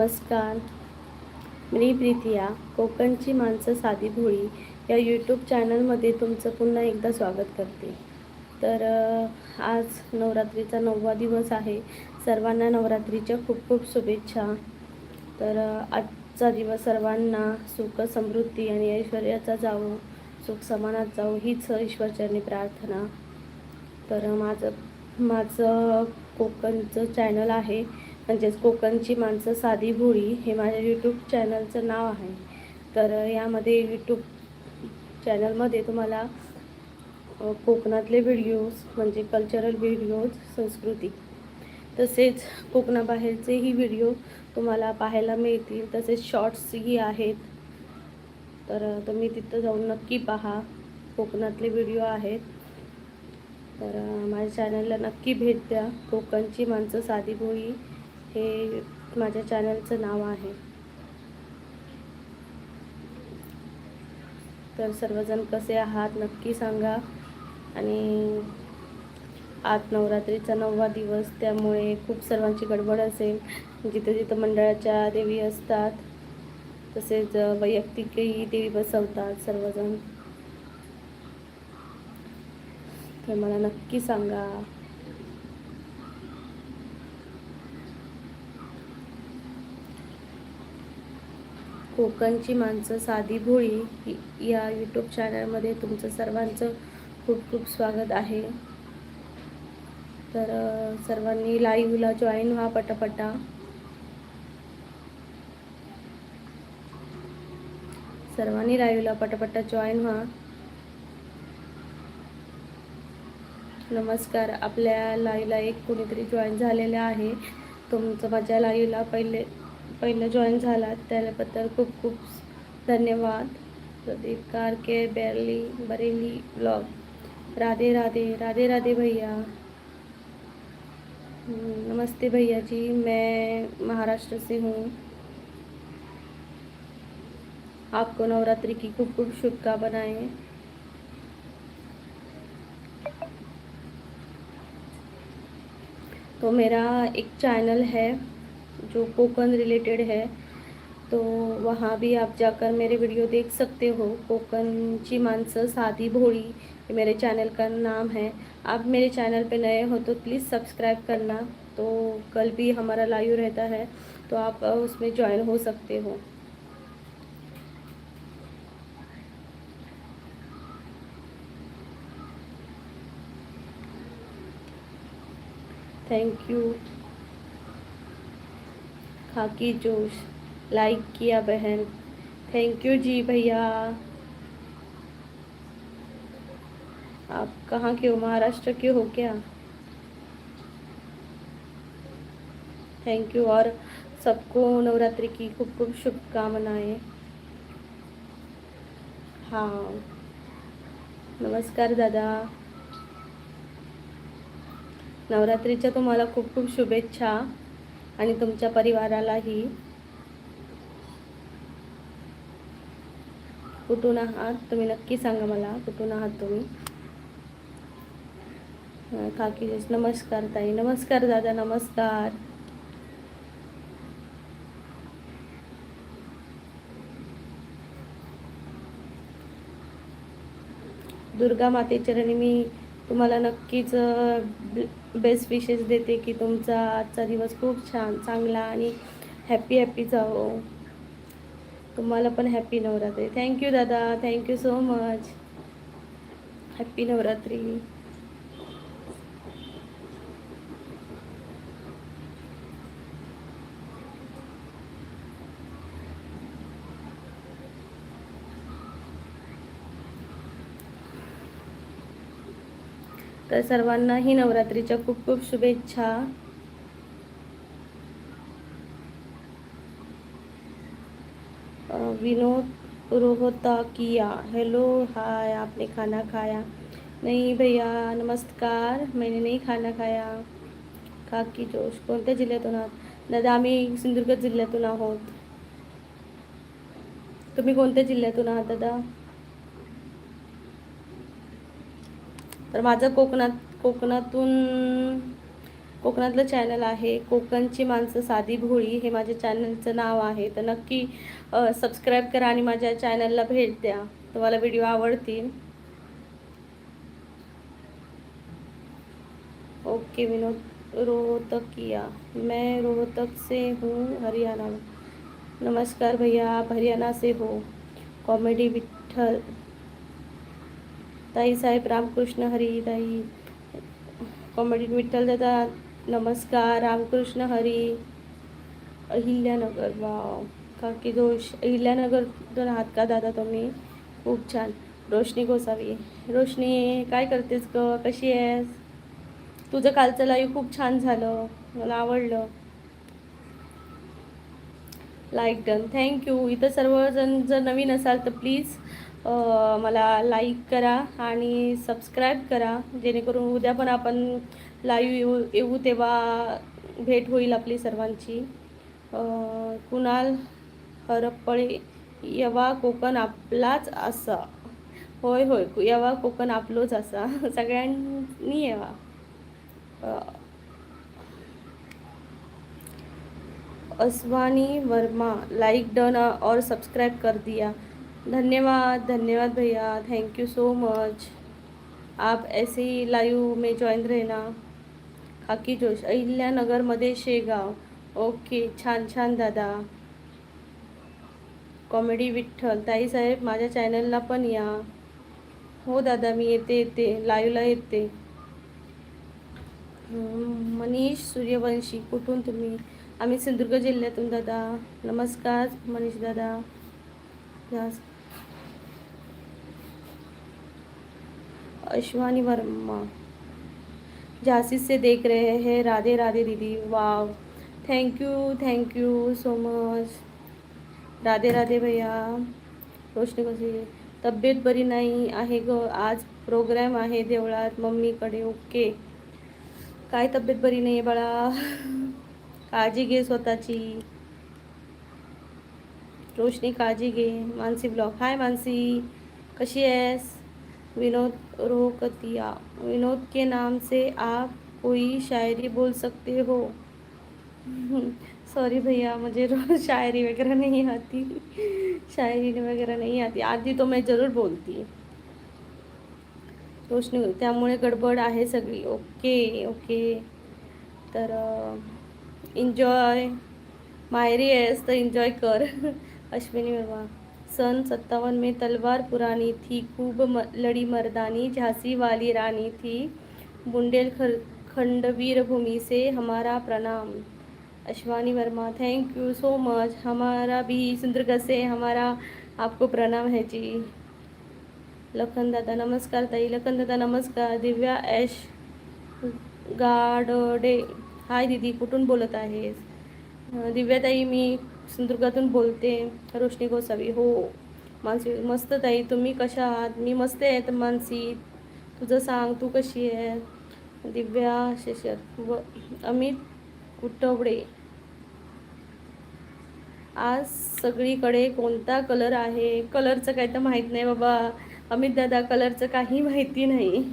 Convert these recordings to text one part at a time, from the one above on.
नमस्कार, मी प्रीतिया. कोकणची माणसं साधी भोळी या यूट्यूब चॅनलमध्ये तुमचं पुन्हा एकदा स्वागत करते. तर आज नवरात्रीचा 9वा दिवस आहे. सर्वांना नवरात्रीच्या खूप खूप शुभेच्छा. तर आजचा दिवस सर्वांना सुख, समृद्धी आणि ऐश्वर्याचा जावो, सुख समानात जावो हीच ईश्वरचरणी प्रार्थना. तर माझं कोकणचं चॅनल आहे, म्हणजेच कोकणची माणसं साधी भोळी हे माझ्या यूट्यूब चॅनलचं नाव आहे. तर यामध्ये यूट्यूब चॅनलमध्ये तुम्हाला कोकणातले व्हिडिओज म्हणजे कल्चरल व्हिडिओज, संस्कृती तसेच कोकणाबाहेरचेही व्हिडिओ तुम्हाला पाहायला मिळतील. तसेच शॉर्ट्सही आहेत. तर तुम्ही तिथं जाऊन नक्की पहा. कोकणातले व्हिडिओ आहेत. तर माझ्या चॅनलला नक्की भेट द्या. कोकणची माणसं साधी भोळी हे माझ्या चॅनलचं नाव आहे. तर सर्वजण कसे आहात नक्की सांगा. आणि आज नवरात्रीचा 9वा दिवस, त्यामुळे खूप सर्वांची गडबड असेल. जिथं जिथं मंडळाच्या देवी असतात तसेच वैयक्तिकही देवी बसवतात सर्वजण. तर मला नक्की सांगा. कोकणची माणसं साधी भोळी या यूट्यूब चॅनलमध्ये तुमचं सर्वांचं खूप खूप स्वागत आहे. तर सर्वांनी लाईव्हला जॉईन व्हा पटापटा. सर्वांनी लाईव्हला पटापटा जॉईन व्हा. नमस्कार. आपल्या लाईव्हला एक कोणीतरी जॉईन झालेलं आहे. तुमचं माझ्या लाईव्हला पहिलं जॉईन झालात त्याबद्दल खूप खूप धन्यवाद. प्रदीप कारके बरेली ब्लॉग. राधे राधे राधे राधे भैया. नमस्ते भैया जी, मैं महाराष्ट्र से हूँ. आपको नवरात्रि की खूब खूब शुभकामनाएं. तो मेरा एक चैनल है जो कोकण रिलेटेड है, तो वहाँ भी आप जाकर मेरे वीडियो देख सकते हो. कोकणची माणसं साधी भोळी ये मेरे चैनल का नाम है. आप मेरे चैनल पे नए हो तो प्लीज़ सब्सक्राइब करना. तो कल भी हमारा लाइव रहता है, तो आप उसमें ज्वाइन हो सकते हो. Thank you. खाकी जोश लाइक किया बहन. थैंक यू जी भैया. आप कहाँ के हो? महाराष्ट्र के हो क्या? Thank you. और सबको नवरात्रि की खूब खूब शुभकामनाएं. हाँ, नमस्कार दादा. नवरात्रीच्या तुम्हाला खूप खूप शुभेच्छा आणि तुमच्या परिवारालाही. कुठून आहात तुम्ही नक्की सांगा मला. कुठून आहात तुम्ही? काकी नमस्कार ताई. नमस्कार दादा. नमस्कार. दुर्गा मातेचरणी मी तुम्हाला नक्कीच बेस्ट विशेस देते की तुमचा आजचा दिवस खूप छान, चांगला आणि हॅपी जावो. तुम्हाला पण हॅपी नवरात्री. थँक्यू दादा. Thank you so much. Happy Navratri. तर सर्वांनाही नवरात्रीच्या खूप खूप शुभेच्छा. विनोद रोहता किया. Hello hi. आपने खाना खाया? नहीं भैया. नमस्कार. मैंने नहीं खाना खाया. खाकी जोश. कोणत्या जिल्ह्यातून आहात दादा? आम्ही सिंधुदुर्ग जिल्ह्यातून आहोत. तुम्ही कोणत्या जिल्ह्यातून आहात दादा? तर माझं कोकणातून कोकणातलं चॅनल आहे कोकणची माणसं साधी भोळी, हे माझ्या चॅनलचं नाव आहे. तर नक्की सबस्क्राईब करा आणि माझ्या चॅनलला भेट द्या, तुम्हाला व्हिडिओ आवडतील. ओके विनोद रोहतकिया, मैं रोहतक से हूँ हरियाणा. नमस्कार भैया, आप हरियाणा से हो. कॉमेडी विठ्ठल ताई साहेब रामकृष्ण हरी. ताई कॉमेडी विठ्ठल दादा नमस्कार, रामकृष्ण हरी. अहिल्यानगर, वाव काकी जोश, अहिल्यानगर आहात का दादा तुम्ही? खूप छान. रोशनी गोसावी, रोशनी काय करतेस ग, कशी आहेस? तुझं कालचं लाईव्ह खूप छान झालं, मला आवडलं. Like done, thank you. इथं सर्वजण जर नवीन असाल तर प्लीज मला लाईक करा आणि सबस्क्राईब करा, जेणेकरून उद्या पण आपण लाईव्ह येऊ तेव्हा भेट होईल आपली सर्वांची. कुणाल हरपळे, यवा कोकण आपलाच असा. होय होय, यवा कोकण आपलोच असा. सगळ्यांनी यावा. अस्वानी वर्मा, लाइक डन और सब्सक्राइब कर दिया. धन्यवाद धन्यवाद भैया, थैंक यू सो मच. आप ऐसे ही लाइव में ज्वाइन रहना. खाकी जोश, अहिल्यानगरमध्ये शेगाव. ओके, छान छान दादा. कॉमेडी विठ्ठल, ताईसाहेब माझ्या चॅनलला पण या. हो दादा, मी येते लाईव्हला येते. मनीष सूर्यवंशी, कुठून तुम्ही? आम्ही सिंधुदुर्ग जिल्ह्यातून दादा. नमस्कार मनीष दादा. अश्वानी वर्मा, झांसी से देख रहे हैं. राधे राधे दीदी, wow thank you so much. Radhe Radhe भैया. रोशनी कशी, तब्येत बरी नाही आहे ग, आज प्रोग्राम आहे देवळात मम्मीकडे. ओके, काय तब्येत बरी नाही आहे बाळा, काळजी घे स्वतःची. रोशनी काळजी घे. मानसी ब्लॉग, हाय मानसी, कशी आहेस? विनोद रोहकतिया, विनोद के नाम से आप कोई शायरी बोल सकते हो? सॉरी भैया, मुझे शायरी वगैरह नहीं आती. शायरी वगैरह नहीं आती, आती तो मैं ज़रूर बोलती. रोशनी, त्यामुळे गडबड आहे सगळी. ओके ओके, तर एन्जॉय. माहेरी आहेस तर एन्जॉय कर. अश्विनी वर्मा, सन 57 में तलवार पुरानी थी, खूब लड़ी मर्दानी, झांसी वाली रानी थी, बुंदेलखंड वीर भूमि से हमारा प्रणाम. Ashwani Verma, thank you so much. हमारा भी सिंधुदुर्ग से हमारा आपको प्रणाम है जी. लखन दादा नमस्कार. ताई लखन दादा नमस्कार. दिव्या ऐश गाडडे, हाय दीदी, कुठून बोलत आहेस? दिव्याताई, मी सिंधुदुर्गातून बोलते. रोशनी गोसावी, हो. मानसी, मस्त ताई, तुम्ही कशा आहात? मी मस्त आहे मानसी, तुझं सांग, तू कशी आहे? दिव्या शेषर व अमित कुटवडे, आज सगळीकडे कोणता कलर आहे? कलरचं काही तर माहीत नाही बाबा अमित दादा, कलरचं काही माहिती नाही.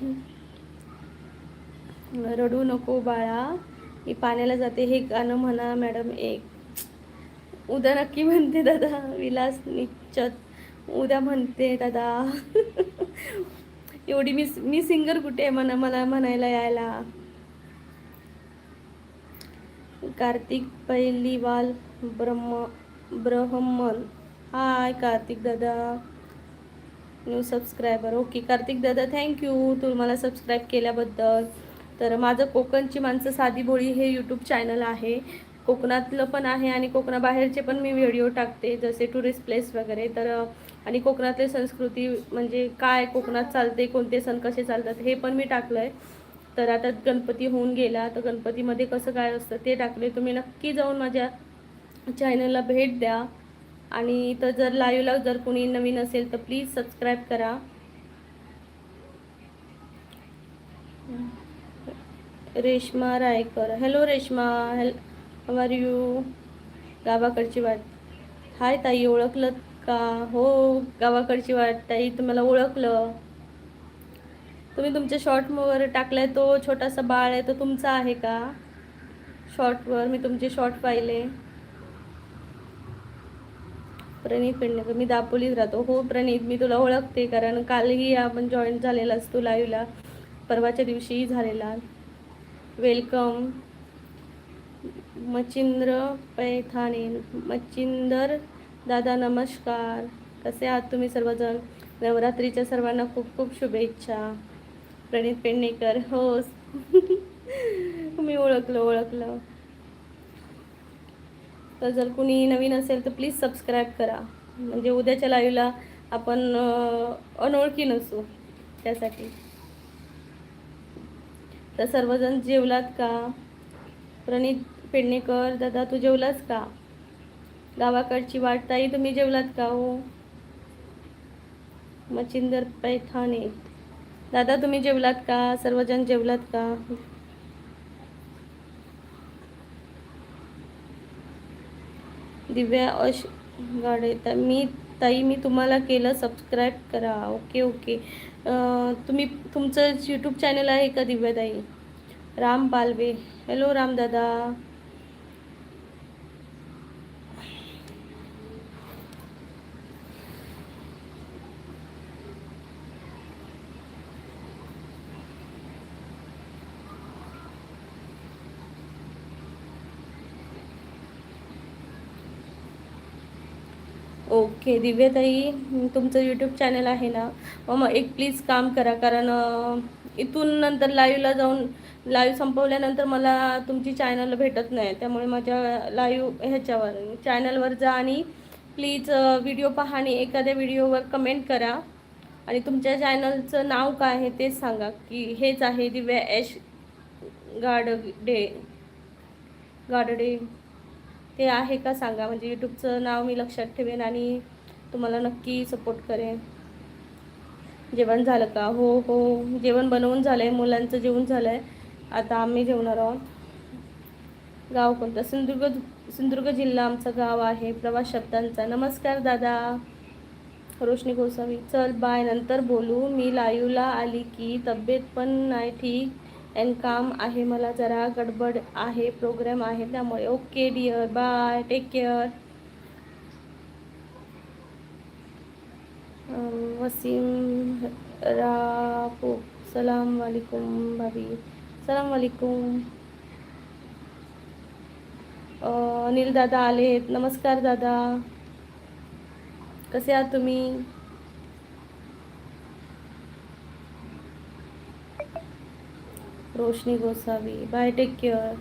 रडू नको बाळा, मी पाण्याला जाते, हे गाणं म्हणा मॅडम एक. उद्या नक्की म्हणते दादा. विलास निश्चत, उद्या म्हणते दादा. एवढी मी सिंगर कुठे आहे मला म्हणायला यायला. कार्तिक पहिलीवाल ब्रह्मन, हाय कार्तिक दादा, न्यू सबस्क्रायबर. ओके कार्तिक दादा, थँक्यू तू मला सबस्क्राईब केल्याबद्दल. तर माझं कोकणची माणसं साधी भोळी हे यूट्यूब चॅनल आहे. कोकणातलं पण आहे आणि कोकणाबाहेरचे पण मी व्हिडिओ टाकते, जसे टुरिस्ट प्लेस वगैरे. तर आणि कोकणातली संस्कृती म्हणजे काय कोकणात चालते, कोणते सण कसे चालतात हे पण मी टाकलं आहे. तर आता गणपती होऊन गेला, तर गणपतीमध्ये कसं काय असतं ते टाकले. तुम्ही नक्की जाऊन माझ्या चॅनलला भेट द्या. आणि इथं जर लाईव्हला जर कोणी नवीन असेल तर प्लीज सबस्क्राईब करा. Reshma Raikar, hello Reshma, how are you? गावाकडची वाट, हाय ताई, ओळखलं का? हो, गावाकडची वाट ताई, तुम्हाला ओळखलं. तुम्ही तुमच्या शॉर्टवर टाकलाय तो छोटासा बाळ आहे, तो तुमचा आहे का? शॉर्टवर मी तुमचे शॉर्ट पाहिले. प्रणित पेडणेकर, मी दापोलीत राहतो. हो प्रणित, मी तुला ओळखते कारण कालही आपण जॉईन झालेला असतो लाईव्हला, परवाच्या दिवशीही झालेला. वेलकम. मच्छिंद्र पैठाणे, मच्छिंदर दादा नमस्कार. कसे आहात तुम्ही सर्वजण? नवरात्रीच्या सर्वांना खूप खूप शुभेच्छा. प्रणित पेडणेकर, हो मी ओळखलं. तर जर कुणी नवीन असेल तर प्लीज सबस्क्राईब करा, म्हणजे उद्याच्या लाईव्हला आपण अनोळखी नसू त्यासाठी. तर सर्वजण जेवलात का? प्रणित पेडणेकर दादा, तू जेवलास का? गावाकडची वाट ताई, तुम्ही जेवलात का हो? मच्छिंदर पैठाणे दादा, तुम्ही जेवलात का? सर्वजण जेवलात का? दिव्या अश गाडे, मी तुम्हाला केलं, सबस्क्राईब करा. ओके. तुम्ही तुमचं यूट्यूब चॅनल आहे का दिव्याताई? राम पालवे, हॅलो राम दादा. ओके दिव्याताई, तुमचं यूट्यूब चॅनल आहे ना, मग एक प्लीज काम करा, कारण इथून नंतर लाईव्हला जाऊन लाईव्ह संपवल्यानंतर मला तुमची चॅनल भेटत नाही. त्यामुळे माझ्या लाईव्ह ह्याच्यावर चॅनलवर जा आणि प्लीज व्हिडिओ पहा आणि एखाद्या व्हिडिओवर कमेंट करा आणि तुमच्या चॅनलचं नाव काय आहे तेच सांगा, की हेच आहे दिव्या एश गाडडे गाडडे ते आहे का सांगा, म्हणजे यूट्यूबचं नाव मी लक्षात ठेवेन आणि तुम्हाला नक्की सपोर्ट करेन. जेवण झालं का? हो जेवण बनवून झालं आहे, मुलांचं जेवण झालं आहे, आता आम्ही जेवणार आहोत. गाव कोणतं? सिंधुदुर्ग जिल्हा आमचं गाव आहे. प्रवास शब्दांचा. नमस्कार दादा. रोशनी गोसावी, चल बाय, नंतर बोलू. मी लाईव्हला आली की तब्येत पण नाही ठीक अँड काम आहे, मला जरा गडबड आहे, प्रोग्राम आहे त्यामुळे. Okay dear, bye, take care. Wasim Rapo, सलाम वालेकुम भाभी. सलाम वालेकुम. अनिल दादा आलेत. नमस्कार दादा, कसे आहात तुम्ही? रोशनी गोसावी, बाय, टेक केअर.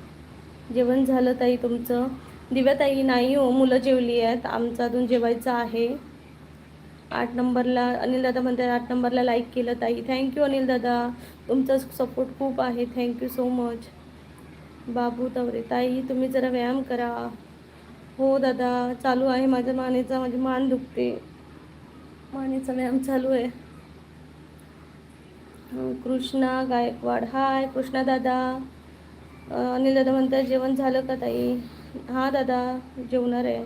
जेवण झालं ताई तुमचं? दिव्याताई, नाही हो, मुलं जेवली आहेत, आमचं अजून जेवायचं आहे. 8 नंबरला अनिल दादा म्हणतात, 8 नंबरला लाईक केलं ताई. थँक्यू अनिल दादा, तुमचा सपोर्ट खूप आहे, थँक्यू सो मच. बाबू तवरे, ताई तुम्ही जरा व्यायाम करा. हो दादा, चालू आहे माझ्या मानेचा, माझी मान दुखते, मानेचा व्यायाम चालू आहे. कृष्णा गायकवाड, हाय कृष्णा दादा. अनिल दादा म्हणतात जेवण झालं का ताई? हां दादा, जेवणार आहे.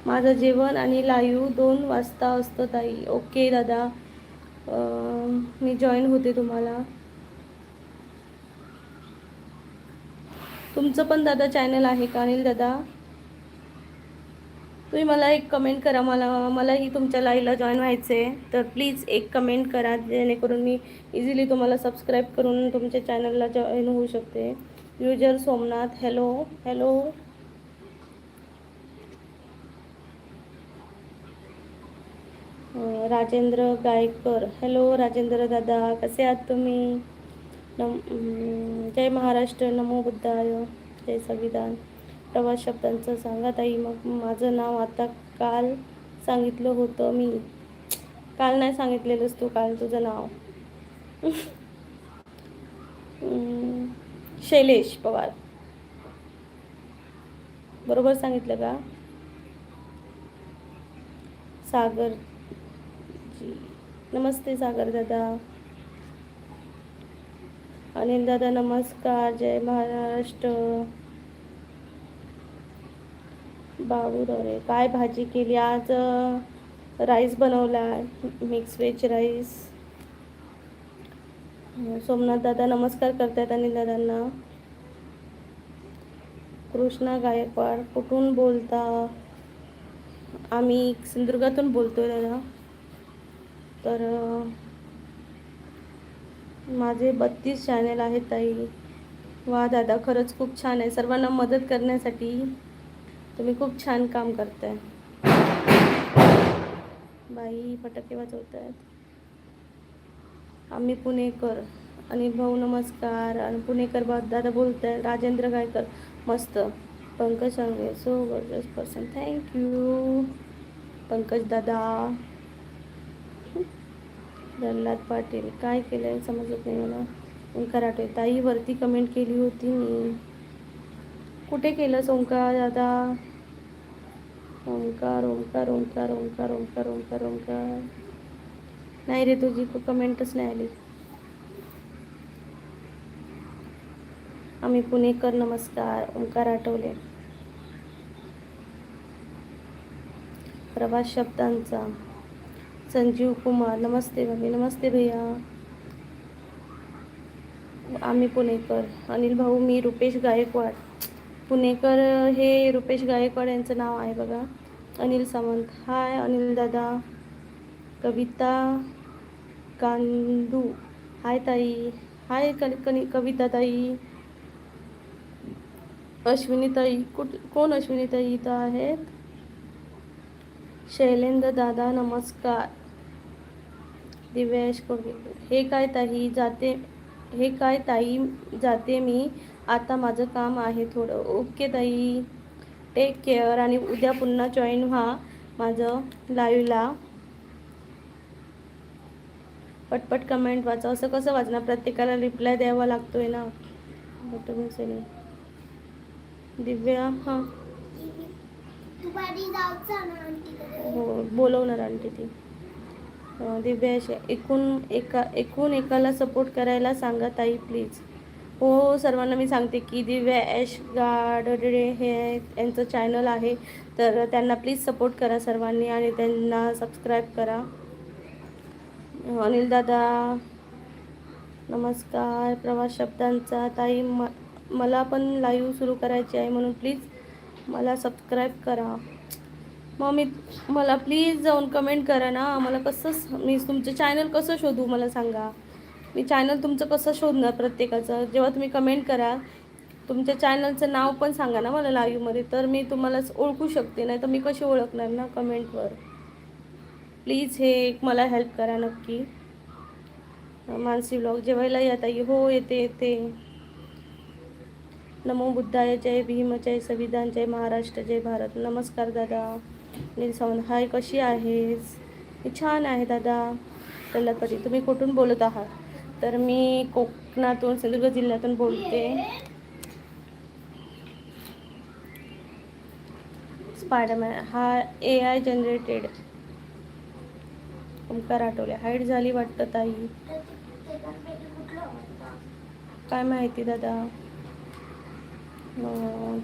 माझं जेवण आणि लाईव्ह 2 वाजता असतं ताई. ओके दादा, मी जॉईन होते तुम्हाला. तुमचं पण दादा चॅनल आहे का अनिल दादा? तुम्ही मला एक कमेंट करा, मलाही तुमच्या लाईव्हला जॉईन व्हायचं आहे, तर प्लीज एक कमेंट करा, जेणेकरून मी इझिली तुम्हाला सबस्क्राईब करून तुमच्या चॅनलला जॉईन होऊ शकते. User Somnath, hello. Rajendra Gaykar, hello Rajendra दादा, कसे आहात तुम्ही? जय महाराष्ट्र, नमो बुद्धाय, जय संविधान. प्रवास शब्दांचं सांगा ताई. मग माझं नाव आता काल सांगितलं होतं मी. काल नाही सांगितलेलंस तू, काल तुझं नाव शैलेश पवार, बरोबर सांगितलं का? सागर जी, नमस्ते सागर दादा. अनिल दादा नमस्कार, जय महाराष्ट्र. बाबूराव काय भाजी केली आज? राईस बनवला आहे, मिक्स व्हेज राईस. सोमनाथ दादा नमस्कार करतायत अनिल दादांना. कृष्णा गायकवाड कुठून बोलता? आम्ही सिंधुदुर्गातून बोलतोय दादा. तर माझे 32 चॅनल आहेत ताई. वा दादा, खरंच खूप छान आहे. सर्वांना मदत करण्यासाठी तुम्ही खूप छान काम करताय. बाई फटाके वाजवत आहेत. आम्ही पुणेकर. आणि भाऊ नमस्कार. आणि पुणेकर दादा बोलत आहेत. राजेंद्र गायकर मस्त. Pankaj Sangve so gorgeous person. Thank you Pankaj दादा. प्रल्हाद पाटील काय केलंय समजत नाही मला. ओंकार आठवले ताई वरती कमेंट केली होती मी. कुठे केलं ओंकार दादा? ओंकार ओंकार ओंकार ओंकार ओंकार ओंकार ओंकार नाही रे, तुझी कमेंटच नाही आली. आम्ही पुणेकर नमस्कार. ओंकार आठवले. प्रवास शब्दांचा. संजीव कुमार नमस्ते भाभी. नमस्ते भैया. आम्ही पुणेकर. अनिल भाऊ मी रुपेश गायकवाड. पुणेकर हे रुपेश गायकवाड यांचं नाव आहे बघा. अनिल सावंत हाय अनिल दादा. कविता कांदू हाय ताई. हाय कविता ताई. अश्विनी ताई कोण अश्विनी ताई इथं आहेत? शैलेंद्र दादा नमस्कार. दिव्याश हे काय ताई जाते. हे काय ताई जाते मी आता, माझं काम आहे थोडं. ओके ताई, टेक केअर. आणि उद्या पुन्हा जॉईन व्हा माझं लाईव्हला. पटपट कमेंट वाचा. असं कसं वाचणार? प्रत्येकाला रिप्लाय द्यावा लागतोय ना. दिव्या हां हो बोलवणार आंटी ती. दिव्याश एकूण एकाला सपोर्ट करायला सांगा ताई प्लीज. हो सर्वांना मी सांगते की दिव्या ॲश गाडरे हे यांचं चॅनल आहे, तर त्यांना प्लीज सपोर्ट करा सर्वांनी आणि त्यांना सबस्क्राईब करा. अनिल दादा नमस्कार. प्रवास शब्दांचा ताई मला पण लाईव्ह सुरू करायची आहे, म्हणून प्लीज मला सबस्क्राईब करा. मग मला प्लीज जाऊन कमेंट करा ना. मला मी तुमचं चॅनल कसं शोधू मला सांगा. मी चॅनल तुमचं कसं शोधणार प्रत्येकाचं? जेव्हा तुम्ही कमेंट करा तुमच्या चॅनलचं नाव पण सांगा ना मला लाईव्हमध्ये, तर मी तुम्हाला ओळखू शकते. नाही तर मी कशी ओळखणार ना कमेंटवर. प्लीज हे एक मला हेल्प करा नक्की. मानसी ब्लॉग जेवायला या ताई. हो येते. नमो बुद्धाय. जय भीम. जय संविधान. जय महाराष्ट्र. जय भारत. नमस्कार दादा. नील सावंत हाय कशी आहेस? मी छान आहे दादा. प्रल्हाद पाटील तुम्ही कुठून बोलत आहात? तर मी कोकणातून सिंधुदुर्ग जिल्ह्यातून बोलते. स्पायडरमॅन हा AI generated. Omkar Athavale height झाली वाटतं ताई. काय माहिती दादा.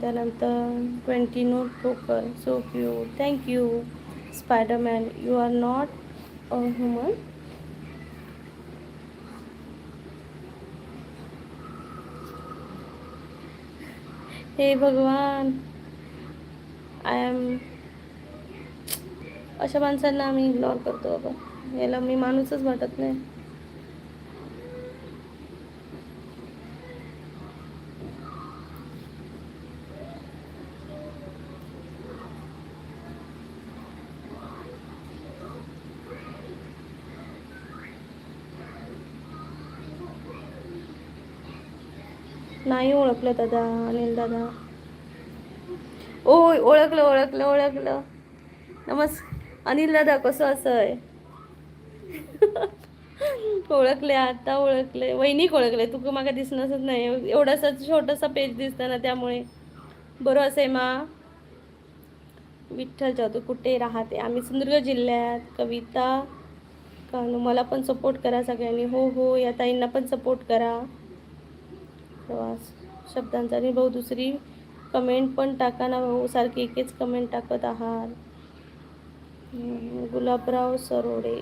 त्यानंतर 20 नोट ठोकर so cute. Thank you Spiderman. You are not a human. हे भगवान, आय एम अशा माणसांना आम्ही इग्नोर करतो बाबा. याला मी माणूसच वाटत नाही. नाही ओळखलं दादा. अनिल दादा ओ ओळखलं. अनिल दादा कसं असं आहे? ओळखले आता ओळखले. वहिनी ओळखले. तू मागा दिसणारच नाही. एवढासा छोटासा पेज दिसतं ना त्यामुळे. बरं असे मा विठ्ठल जाधव कुठे राहते? आम्ही सिंधुदुर्ग जिल्ह्यात. कविता कानू मला पण सपोर्ट करा सगळ्यांनी. हो या ताईंना पण सपोर्ट करा. प्रवास शब्दांचा. आणि भाऊ दुसरी कमेंट पण टाका ना भाऊ, सारखे एकच कमेंट टाकत आहात. गुलाबराव सरोडे,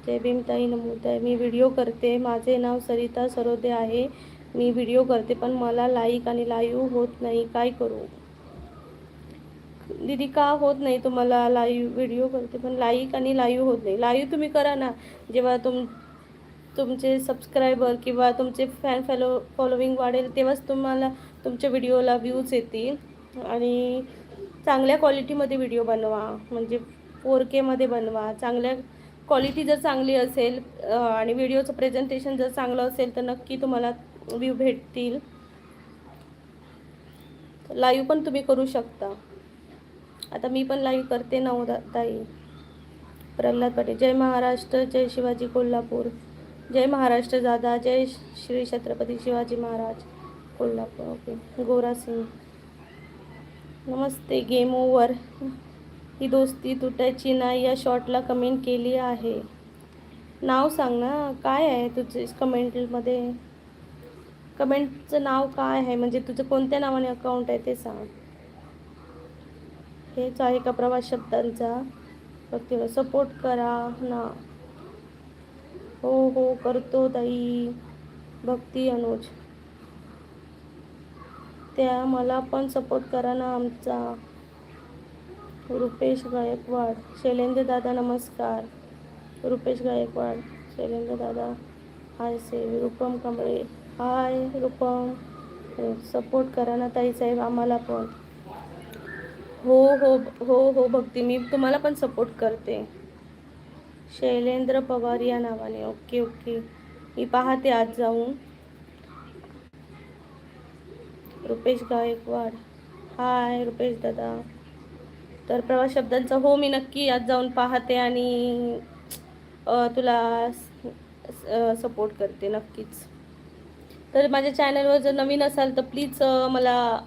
जय भीमताई, नमोताई. मी व्हिडिओ करते, माझे नाव सरिता सरोदे आहे. मी व्हिडिओ करते पण मला लाईक आणि लाईव्ह होत नाही, काय करू? दीदी का होत नाही तुम्हाला? लाईव्ह व्हिडिओ करते पण लाईक आणि लाईव्ह होत नाही. लाईव्ह तुम्ही करा ना, जेव्हा तुमचे सबस्क्रायबर किंवा तुमचे फॉलोविंग वाढेल तेव्हाच तुम्हाला तुमच्या व्हिडिओला व्ह्यूज येतील. आणि चांगल्या क्वालिटीमध्ये व्हिडिओ बनवा, म्हणजे 4K बनवा. चांगल्या क्वालिटी जर चांगली असेल आणि व्हिडिओचं प्रेझेंटेशन जर चांगलं असेल तर नक्की तुम्हाला व्ह्यू भेटतील. लाईव्ह पण तुम्ही करू शकता. आता मी पण लाईव्ह करते ना ताई. प्रल्हाद पाटील, जय महाराष्ट्र, जय शिवाजी कोल्हापूर. जय महाराष्ट्र दादा, जय श्री छत्रपती शिवाजी महाराज कोल्हापूर. ओके. गोरा सिंग, नमस्ते. गेम ओव्हर, ही दोस्ती तुटायची नाही या शॉर्टला कमेंट केली आहे. नाव सांग ना, काय आहे तुझे कमेंटमध्ये? कमेंटचं नाव काय आहे, म्हणजे तुझं कोणत्या नावाने अकाउंट आहे ते सांग. हेच आहे का प्रवास शब्दांचा? भक्तीला सपोर्ट करा ना. हो हो करतो ताई. भक्ती अनुज, त्या मला पण सपोर्ट करा ना आमचा. रुपेश गायकवाड, शैलेंद्र दादा नमस्कार. रुपेश गायकवाड, शैलेंद्र दादा हाय से. रूपम कांबळे, हाय रूपम. सपोर्ट करा ना ताईसाहेब आम्हाला पण. हो हो हो हो भक्ती, मी तुम्हाला पण सपोर्ट करते. शैलेंद्र पवार या नावाने. ओके ओके, मी पाहते आज जाऊन. रुपेश गायकवाड, हाय रुपेश दादा. तर प्रवास शब्दांचा हो, मी नक्की आज जाऊन पाहते आणि तुला सपोर्ट करते नक्कीच. तर माझ्या चॅनलवर जर नवीन असाल तर प्लीज मला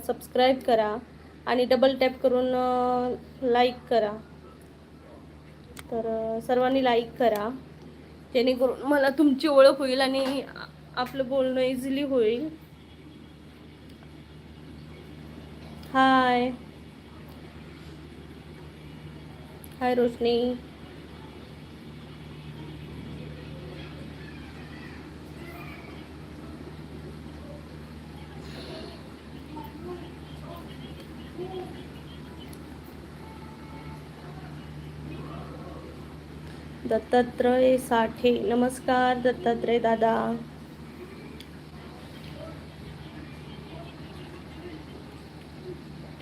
सबस्क्राईब करा आणि डबल टॅप करून लाईक करा. तर सर्वांनी लाईक करा, जेणेकरून मला तुमची ओळख होईल आणि आपलं बोलणं इझिली होईल. हाय हाय रोशनी. दत्तात्रय साठे, नमस्कार दत्तात्रय दादा.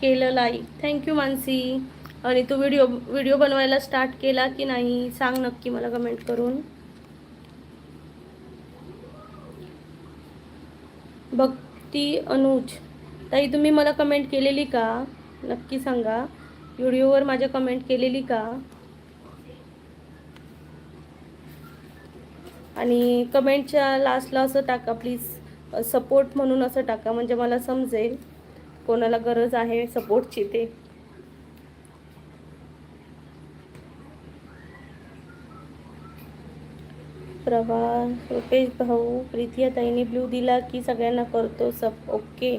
केलं लाईक, थँक्यू मानसी. आणि तू व्हिडिओ बनवायला स्टार्ट केला की नाही सांग नक्की मला कमेंट करून. भक्ती अनुज ताई, तुम्ही मला कमेंट केलेली का? नक्की सांगा. व्हिडिओवर माझ्या कमेंट केलेली का? आणि कमेंटच्या लास्टला असं टाका प्लीज, सपोर्ट म्हणून असं टाका, म्हणजे मला समजेल कोणाला गरज आहे सपोर्टची ते. प्रवास, रुपेश भाऊ, प्रीतिया ताईने ब्ल्यू दिला की सगळ्यांना करतो सब. ओके.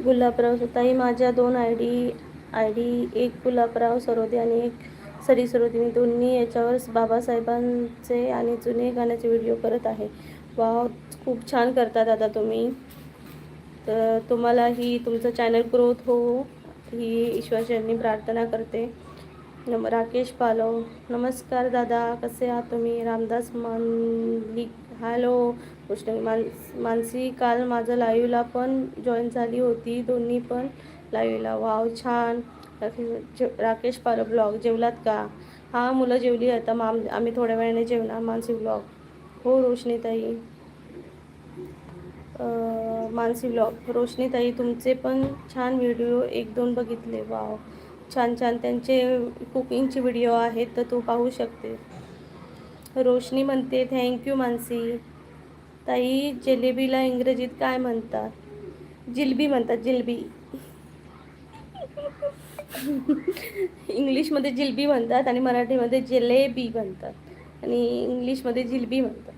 गुलाबराव ताई, माझ्या 2 आय डी एक गुलाबराव सरोदे आणि एक सरी सरोदे. मी दोन्ही याच्यावर बाबासाहेबांचे आणि जुने गाण्याचे व्हिडिओ करत आहे. वाव, खूप छान करता दादा तुम्ही. तर तुम्हालाही तुमचं चॅनल ग्रोथ हो ही ईश्वरचरणी प्रार्थना करते. राकेश पालव, नमस्कार दादा, कसे आहात तुम्ही? रामदास मानलिक, हॅलो. कृष्ण मानसी, काल माझं लाईव्हला पण जॉईन झाली होती, दोन्ही पण लाईव्हला. वाव छान. राकेश पालव ब्लॉग, जेवलात का? हां मुलं जेवली आता आम्ही थोड्या वेळाने जेवणार. मानसी ब्लॉग. हो रोशनीताई. मानसी ब्लॉग. रोशनीताई तुमचे पण छान व्हिडिओ 1-2 बघितले. वाव छान छान. त्यांचे कुकिंगचे व्हिडिओ आहेत तर तू पाहू शकते. रोशनी म्हणते थँक्यू मानसी. ताई जिलेबीला इंग्रजीत काय म्हणतात? जिलबी म्हणतात जिलबी. इंग्लिशमध्ये जिलबी म्हणतात आणि मराठीमध्ये जिलेबी म्हणतात आणि इंग्लिशमध्ये जिलबी म्हणतात.